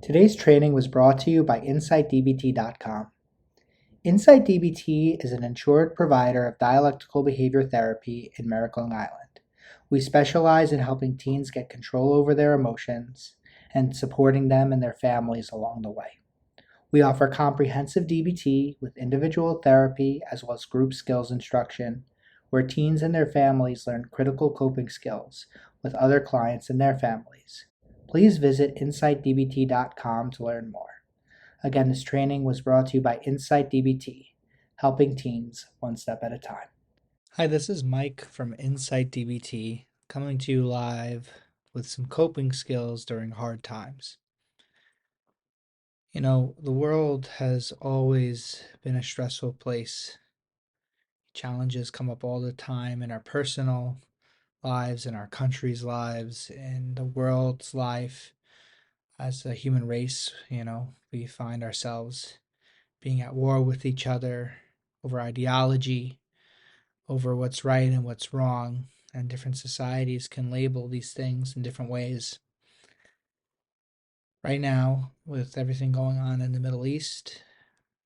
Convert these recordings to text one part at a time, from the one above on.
Today's training was brought to you by InsightDBT.com. InsightDBT is an insured provider of dialectical behavior therapy in Merrick, Long Island. We specialize in helping teens get control over their emotions and supporting them and their families along the way. We offer comprehensive DBT with individual therapy as well as group skills instruction, where teens and their families learn critical coping skills with other clients and their families. Please visit InsightDBT.com to learn more. Again, this training was brought to you by InsightDBT, helping teens one step at a time. Hi, this is Mike from InsightDBT, coming to you live with some coping skills during hard times. You know, the world has always been a stressful place. Challenges come up all the time in our personal lives, in our country's lives, in the world's life. As a human race, we find ourselves being at war with each other over ideology, over what's right and what's wrong, and different societies can label these things in different ways. Right now, with everything going on in the Middle East,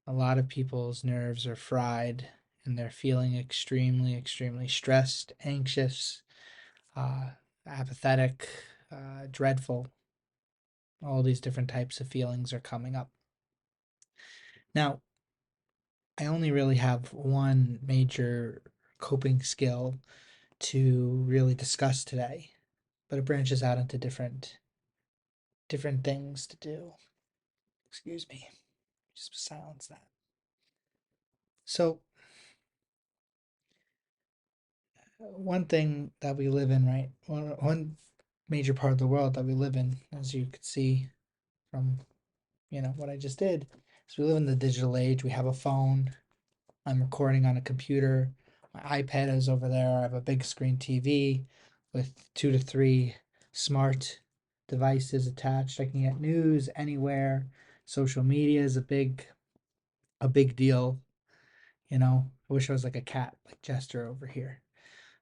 a lot of people's nerves are fried and they're feeling extremely, extremely stressed, anxious, apathetic, dreadful. All these different types of feelings are coming up. Now, I only really have one major coping skill to really discuss today, but it branches out into different things to do. Excuse me. Just silence that. So, one thing that we live in, right? One major part of the world that we live in, as you could see from, what I just did, is we live in the digital age. We have a phone. I'm recording on a computer. My iPad is over there. I have a big screen TV with 2 to 3 smart devices attached. I can get news anywhere. Social media is a big deal. I wish I was like a cat, like Jester over here,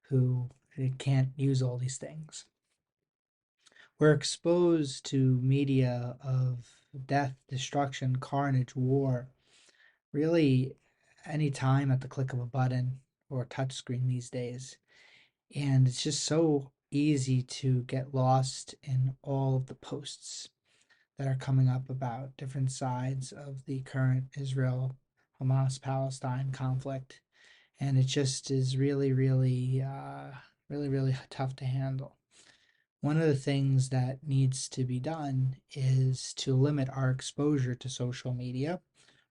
who can't use all these things. We're exposed to media of death, destruction, carnage, war, really any time at the click of a button or a touch screen these days. And it's just so easy to get lost in all of the posts that are coming up about different sides of the current Israel Hamas Palestine conflict. And it just is really, really, really tough to handle. One of the things that needs to be done is to limit our exposure to social media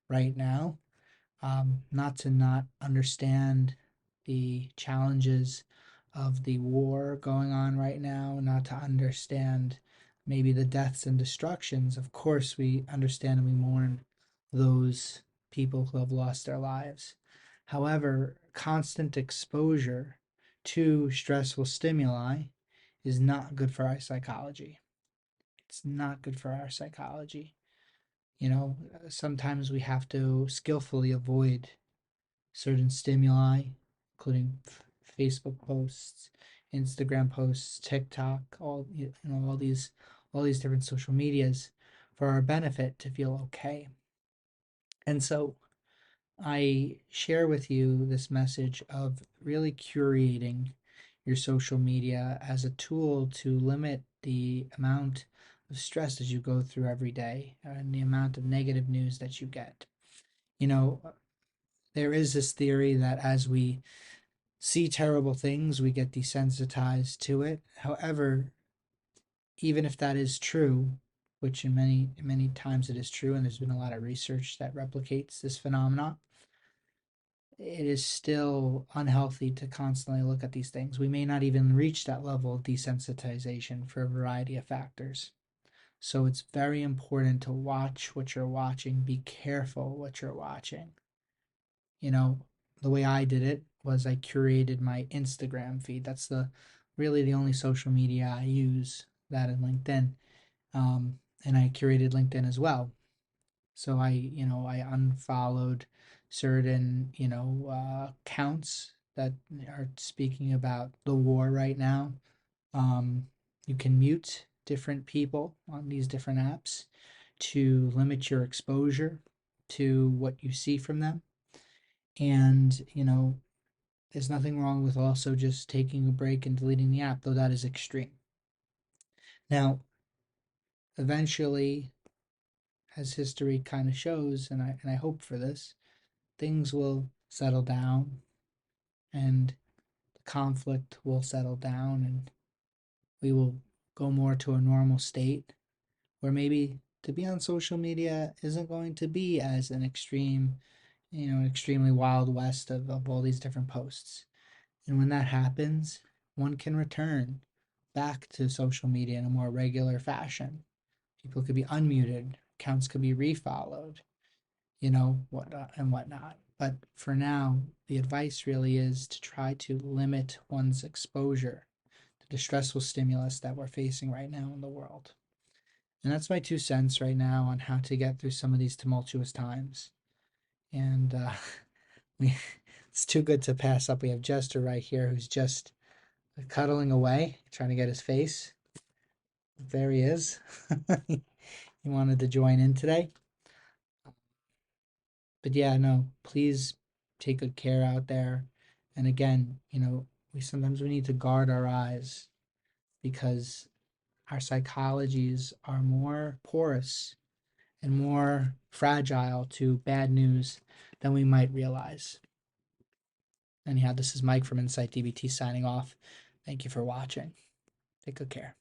right now. Not to not understand the challenges of the war going on right now, not to understand maybe the deaths and destructions. Of course, we understand and we mourn those people who have lost their lives. However, constant exposure to stressful stimuli is not good for our psychology. It's not good for our psychology. Sometimes we have to skillfully avoid certain stimuli, including Facebook posts, Instagram posts, TikTok, all these different social medias, for our benefit to feel okay. And so I share with you this message of really curating your social media as a tool to limit the amount of stress that you go through every day and the amount of negative news that you get. There is this theory that as we see terrible things, we get desensitized to it. However, even if that is true, which in many times it is true, and there's been a lot of research that replicates this phenomena, it is still unhealthy to constantly look at these things. We may not even reach that level of desensitization for a variety of factors. So it's very important to watch what you're watching, be careful what you're watching. The way I did it was I curated my Instagram feed. That's really the only social media I use, that and LinkedIn. And I curated LinkedIn as well. So I unfollowed certain, accounts that are speaking about the war right now. You can mute different people on these different apps. to limit your exposure to what you see from them. And, there's nothing wrong with also just taking a break and deleting the app, though that is extreme. Now, eventually, as history kind of shows, and I hope for this, things will settle down and the conflict will settle down and we will go more to a normal state where maybe to be on social media isn't going to be as an extreme, extremely wild west of all these different posts. And when that happens, one can return back to social media in a more regular fashion. People could be unmuted, accounts could be refollowed, whatnot and whatnot. But for now, the advice really is to try to limit one's exposure to the stressful stimulus that we're facing right now in the world. And that's my 2 cents right now on how to get through some of these tumultuous times. And we, it's too good to pass up. We have Jester right here who's just cuddling away, trying to get his face. There he is. He wanted to join in today. But yeah, no, please take good care out there. And again, we need to guard our eyes because our psychologies are more porous and more fragile to bad news than we might realize. Anyhow, this is Mike from Insight DBT signing off. Thank you for watching. Take good care.